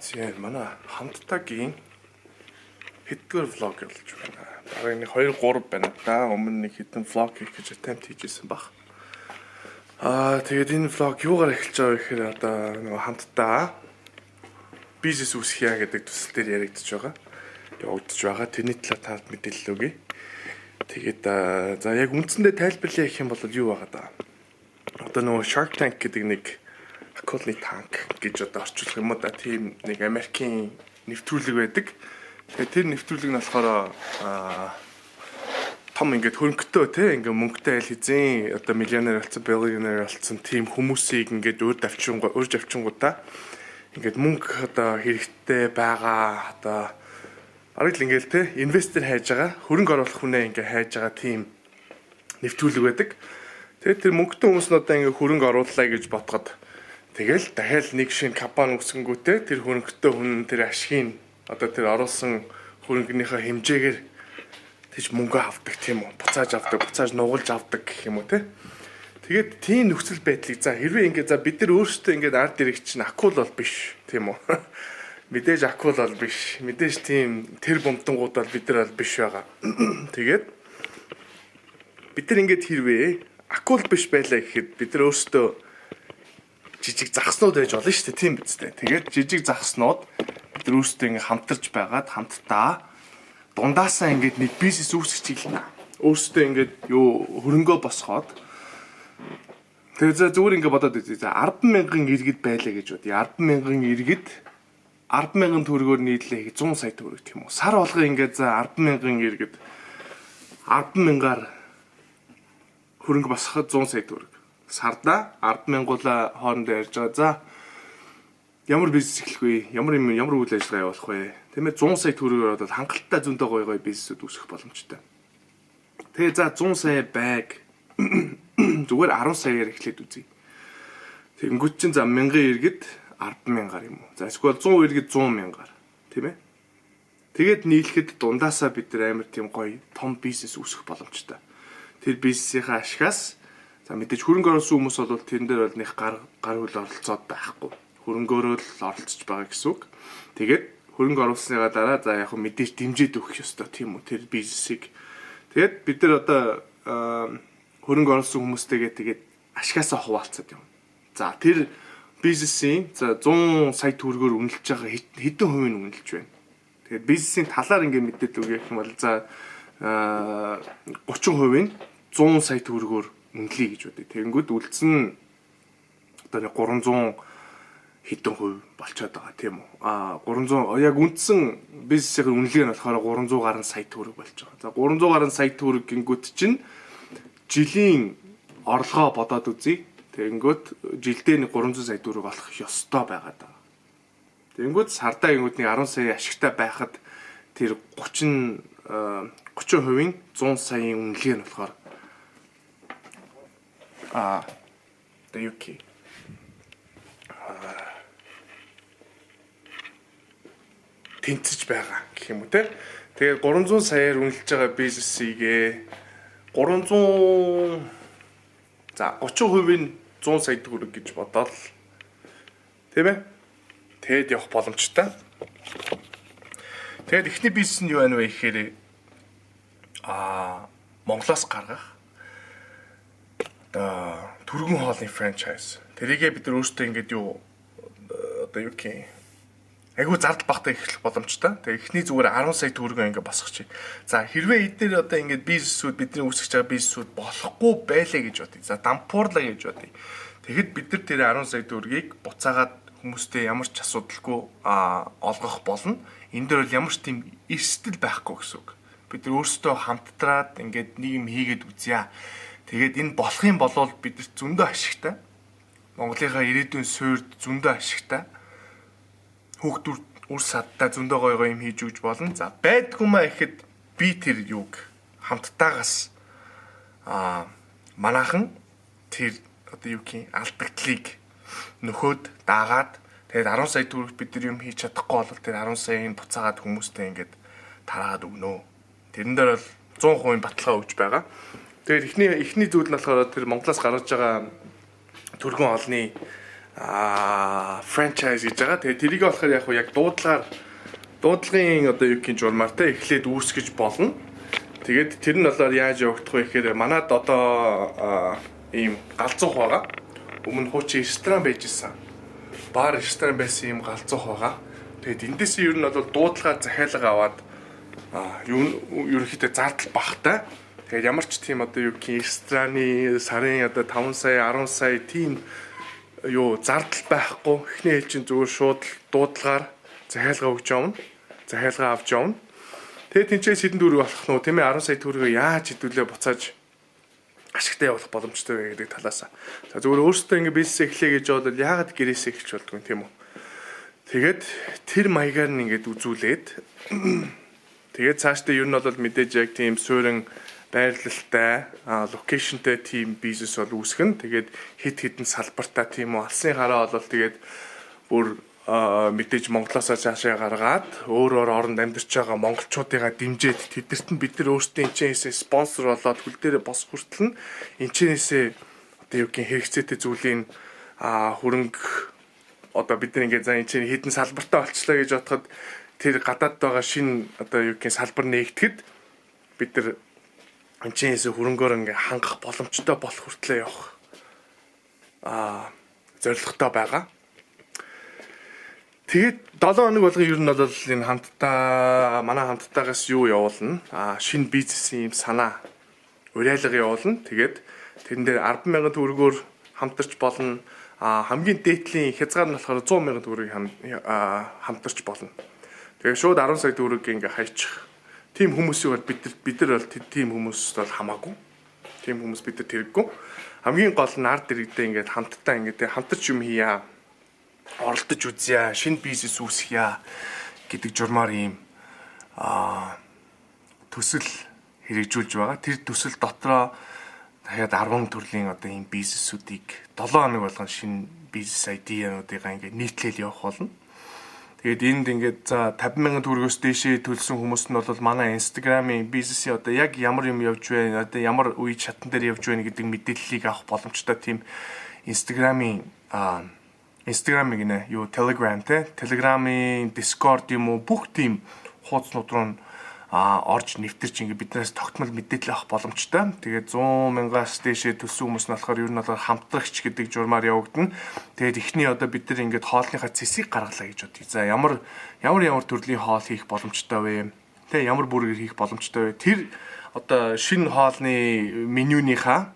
Тийм манай хамттаагийн хэдгээр влог болж байна. Дараа нэг 2 3 байна да. Өмнө нэг хэдэн влог хийх гэж attempt хийжсэн баг. Тэгээд энэ влог юугаар эхэлж байгаа вэ гэхээр одоо нөгөө хамтдаа бизнес үүсгэх гэдэг төсөл дээр яригдчихэж байгаа. Явагдаж байгаа. Тэрний талаар таад мэдээлэл өгье. Тэгээд за яг үндсэндээ тайлбарлая гэх юм бол юу байгаа да. Одоо нөгөө Shark Tank гэдэг нэг акулны танк гэж одоо орчуулах юм уу да. Тийм нэг Америкийн нэвтрүүлэг байдаг. Тэгээд тэр нэвтрүүлэг нь болохоор том ингээд хөрөнгөтэй те ингээд мөнгөтэй айл хизээ одоо миллионер болсон, биллионер болсон тийм хүмүүсийг ингээд өөр давчингуудаа ингээд мөнгө одоо хэрэгтэй байгаа одоо арай л ингээд те инвестор хайж байгаа хөрөнгө оруулах хүнээ ингээд хайж байгаа тийм нэвтрүүлэг байдаг. Тэгээд тэр мөнгөтэй хүмүүс нь одоо ингээд хөрөнгө орууллаа гэж бодоход тэгэл дахиад нэг шинэ компани үүсгэнгүүтээ тэр хөрөнгөтэй хүн тэр ашигын одоо тэр оруулсан хөрөнгөнийхөө хэмжээгээр тийч мөнгө авдаг тийм үү. Буцааж авдаг, буцааж нугалж авдаг гэх юм уу те. Тэгээд тийм нөхцөл байдлыг за хэрвээ ингээд за бид нар өөрсдөө ингээд ард ирэх чинь акул бол биш тийм үү. Мэдээж акул бол биш. Мэдээж тийм тэр бомтонгууд бол бид нар бол биш байгаа. Тэгээд бид нар ингээд хэрвээ акул биш байлаа гэхэд бид нар өөрсдөө жижиг загснууд байж болно шүү дээ тийм биз дээ. Тэгээд жижиг загснууд бид нар өөрсдөө ингээд хамтарч байгаад хамтдаа дундаасаа ингээд нэг бизнес үүсгэж хэлнэ. Өөрсдөө ингээд юу хөрөнгөө босгоод тэгээд зүгээр ингээд бодоод үзье. За 100000 иргэд байлаа гэж бодъё. 100000 иргэд 100000 төгрөгөөр нийлээ 100 сая төгрөг тийм үү. Сар болгоо ингээд за 100000 иргэд 100000-аар хөрөнгө босгоход 100 сая төгрөг. Сарда 100000-уулаа хоорондоо ярьж байгаа. За ямар бизнес эхлэх вэ? Ямар үйл ажиллагаа явуулах вэ? Тийм ээ 100 сая төгрөгөөр одоо хангалттай зөндөө гоё бизнесүүд үүсгэх боломжтой. Тэгээ за 100 сая байг зүгээр 10 саяар эхлээд үзье. Тэгэнгүүт чинь за 1000 иргэд 100000-аар юм уу? За эсвэл 100 иргэд 100,000-аар тийм ээ. Тэгээд нийлэхэд дундаасаа бид нар амар тийм гоё том бизнес үүсгэх боломжтой. Тэр бизнесийнхаа ашигаас за мэдээж хөрөнгө оруулсан хүмүүс бол тэрэн дээр бол нэг гар хөл оролцоод байхгүй. Хөрөнгөөрөө л оролцож байгаа гэсэн үг. Тэгээд хөрөнгө оруулсныгаа дараа за яг мэдээж дэмжиж өгөх ёстой тийм үү тэр бизнесийг. Тэгээд бид нар одоо хөрөнгө оруулсан хүмүүстэйгээ тэгээд ашигасаа хуваалцаад юм. За тэр бизнесийн за 100 сая төгрөгөөр үнэлж байгаа хэдэн хувийг нь үнэлж байна. Тэгээд бизнесийн талаар ингээд мэдээлэл өгөх юм бол за 30% нь 100 сая төгрөгөөр үнэлье гэж бодъё. Тэгэнгүүт үлдсэн одоо 300 хэдэн хувь болчиход байгаа тийм үү. 300 яг үндсэн бизнесийн үнэлгээ нь болохоор 300 гаруй сая төгрөг болж байгаа. За 300 гаруй сая төгрөг гингүүт чинь жилийн орлогоо бодоод үзье. Тэгэнгүүт жилдээ нэг 300 сая төгрөг олох ёстой байгаад байгаа. Тэгэнгүүт сардаа гингүүт нэг 10 сая ашигтай байхад тэр 30%-ийн 100 саяын үнэлгээ нь болохоор the UK тэнцэж байгаа гэх юм уу те. Тэгээд 300 саяар үнэлж байгаа бизнесийгээ 300 за 30% нь 100 сая төгрөг гэж бодоод тийм ээ. Тэгэд явах боломжтой. Тэгээд эхний бизнес нь юу байна вэ гэхээр Монголоос гаргах одоо түргэн хоолны франчайз. Тэрийгээ бид нар өөрсдөө ингээд юу одоо юу гэх юм айгуу зардал багтаа эхлэх боломжтой. Тэгээ эхний зүгээр 10 сая төгрөгөө ингээд босгочих. За хэрвээ эдгээр одоо ингээд бизнесүүд бидний үүсгэж байгаа бизнесүүд болохгүй байлаа гэж бодъё. За дампуурлаа гэж бодъё. Тэгэхэд бид нар тэр 10 сая төгрөгийг буцаагаад хүмүүстэй ямар ч асуудалгүй олгох болно. Энэ дээр бол ямар ч тийм эрсдэл байхгүй гэсэн үг. Бид нар өөрсдөө хамтраад ингээд нэг юм хийгээд үзье. Тэгээд энэ болох юм бол бидэрт зөндөө ашигтай. Монголынхаа ирээдүйн суурьд зөндөө ашигтай. Хүүхдүүд үр садтай зөндөө гоё юм хийж өгч болно. За байдгүй маа ихэд би тэр юуг хамттаагаас манайхан тэр одоо юу гэх алдагдлыг нөхөд даагаад тэгээд 10 сая төгрөг бид нар юм хийж чадахгүй бол тэр 10 саяыг буцаагаад хүмүүстэй ингээд тараагаад өгнө. Тэрэн дээр бол 100% баталгаа өгч байгаа. Тэгээд эхний зүйл нь болохоор тэр Монголоос гаргаж байгаа түргэн олны франчайз гэж байгаа. Тэгээ тэрийг болохоор яг дуудлагын одоо юу гэх журмаар те эхлээд үүсгэж болно. Тэгээд тэр нь болохоор яаж явагдах вэ гэхээр манад одоо ийм галзуух байгаа. Өмнө хуучин ресторан байж исэн. Бар ресторан байсан ийм галзуух байгаа. Тэгээд эндээс ер нь бол дуудлага захиалга аваад ерөнхийдөө зардал багтай. Тэгээд ямар ч тийм одоо юу гэх рестораны сарын одоо 5 сая 10 сая тийм зардал байхгүй. Эхний ээлжийн зүгээр шууд дуудлагаар захиалга өгч явна. Захиалга авч явна. Тэгээд тэнцээс хэдэн төгрөг болох нь тийм ээ 10 сая төгрөгөө яаж хэдүүлээ буцааж ашигтай явуулах боломжтой вэ гэдэг талаас. За зүгээр өөрөөсөө ингэ бизнес эхлэе гэж бодвол яагаад гэрээсээ эхэлж болдгоо тийм үү. Тэгээд тэр маягаар нь ингээд үзүүлээд тэгээд цаашдаа ер нь бол мэдээж яг тийм суурин байрлалтай локейшнтэй тийм бизнес бол үүсгэн. Тэгээд хит хитэн салбартаа тийм үү алсын хараа бол тэгээд бүр мэдээж Монголоос цаашаа гаргаад өөрөөр оронд амьдарч байгаа монголчуудыгаа дэмжиж тэдэрт нь бид нар өөрсдөө энэчнээсээ спонсор болоод хөл дээрээ бос хүртэл нь энэчнээсээ одоо юу гэх хэрэгцээтэй зүйлийн хөрөнгө одоо бид нар ингээд за энэчнээ хідэн салбартаа олчлаа гэж бодоход тэр гадаад байгаа шин одоо юу гэх салбар нээгдэхэд бид нар энэчнээсээ хөрөнгөөр ингээд хангах боломжтой болох хүртлээ явах зорилготой байгаа. Тэгээд 7 хоног болгон ер нь бол энэ манай хамттаагаас юу явуулна? Шинэ бизнесийн юм санаа уриалга явуулна. Тэгээд тэрэн дээр 10,000 төгрөгөөр хамтарч болно. Хамгийн дээдлийн хязгаар нь болохоор 100,000 төгрөгийг хамтарч болно. Тэгээд шууд 10 сая төгрөг ингээ хайчих. Тим хүмүүсийг бол бид нар бол тим хүмүүс бол хамаагүй. Тим хүмүүс бид нар тэрэггүй. Хамгийн гол нь ард иргэдээ ингээд хамтдаа ингээд хамтарч юм хийя. Оролдож үзье, шинэ бизнес үүсгье гэдэг журмаар ийм төсөл хэрэгжүүлж байгаа. Тэр төсөл дотроо дахиад 10 төрлийн одоо ийм бизнесүүдийг 7 хоног болгон шинэ бизнес ID-уудыгаа ингээд нийтлэл явах болно. Тэгээд энд ингээд за 50,000 төгрөгөөс дээшээ төлсөн хүмүүс нь бол манай Instagram-ийн бизнесийн одоо яг ямар юм явж байна, одоо ямар үе шатан дээр явж байна гэдэг мэдээллийг авах боломжтой тийм Instagram-ыг нэ Telegram Telegram-ийн Discord юм уу бүх тийм хуудаснууд руу орж нэвтэрч ингээд биднээс тогтмол мэдээлэл авах боломжтой. Тэгээд 100,000-аас дээшээ төлсөн хүмүүс нь болохоор ер нь бол хамтрагч гэдэг журмаар явагдана. Тэгээд эхний одоо бид нар ингээд хоолныхаа цэсийг гаргалаа гэж бодъё. За ямар төрлийн хоол хийх боломжтой вэ? Тэ ямар бүрээр хийх боломжтой вэ? Тэр одоо шинэ хоолны менюнийхаа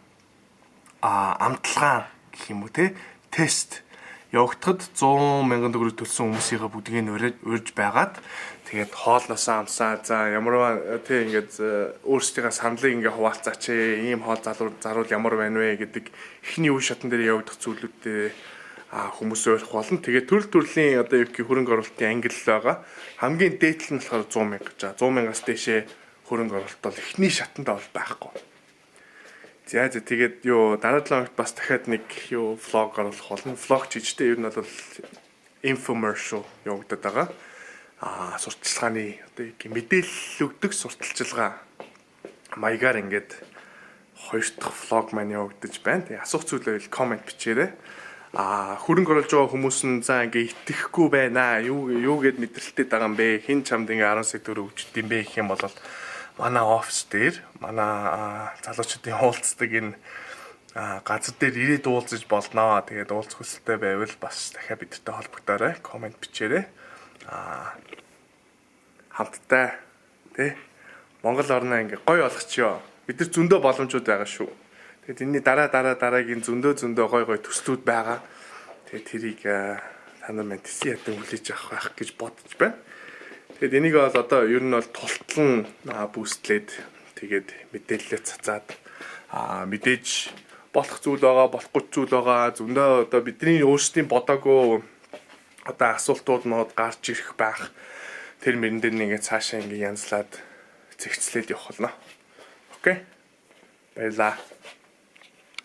амтлагаа гэх юм уу те тест явагдахад 100,000 төгрөг төлсөн хүмүүсийн бүгдийг нь урьж байгаад тэгээд хоолноосоо амсаа за ямарваа тий ингээд өөрсдийнхээ саналыг ингээ хуваалцаач ийм хоол заруул ямар байна вэ гэдэг эхний үе шатан дээр явагдах зүйлүүдтэй хүмүүс ойлгох болно. Тэгээд төрлийн одоо юу гэх хөрөнгө оруулалтын англи байгаа. Хамгийн дээдл нь болохоор 100,000 гэж. 100,000-аас дээшээ хөрөнгө оруулалт бол эхний шатанд бол байхгүй. За тэгээд дараа 7 хоногт бас дахиад нэг влог оруулах болно. Влог чижтэй ер нь бол infomercial явагдаад байгаа. Сурталчилгааны одоо мэдээлэл өгдөг сурталчилгаа маягаар ингээд 2 дахь влог маань явагдаж байна. Тэгээ асуух зүйл байвал комент бичээрэй. Хөрөнгө оруулж байгаа хүмүүс нь за ингээ итгэхгүй байна. Юу гэд мэдрэлтэй байгаа юм бэ? Хин чамд ингээ 10 сая төгрөг өгч дим бэ гэх юм бол манай офис дээр манай залуучуудын уулздаг энэ газар дээр ирээд уулзаж болноо. Тэгээд уулзах хүсэлтэй байвал бас дахиад бидэртэй холбогдоорой. Комент бичээрэй. Хамтдаа тий Монгол орноо ингээ гоё болгочихё. Бид нар зөндөө боломжууд байгаа шүү. Тэгээд энэний дараагийн зөндөө гоё төслүүд байгаа. Тэгээд тэрийг та нар мань тэсийн ятан хүлээж авах байх гэж бодож байна. Тэгээд энийг бол одоо ер нь бол тултлан бүүстлээд тэгээд мэдээлэлээ цацаад мэдээж болох зүйл байгаа, болохгүй зүйл байгаа. Зөндөө одоо бидний өөрсдийн бодоогүй одоо асуултууд нод гарч ирэх байх. Тэр мөрөн дээр нэгээ цаашаа ингээ янзлаад зэгцлээд явах болно. Окей. Баярлаа.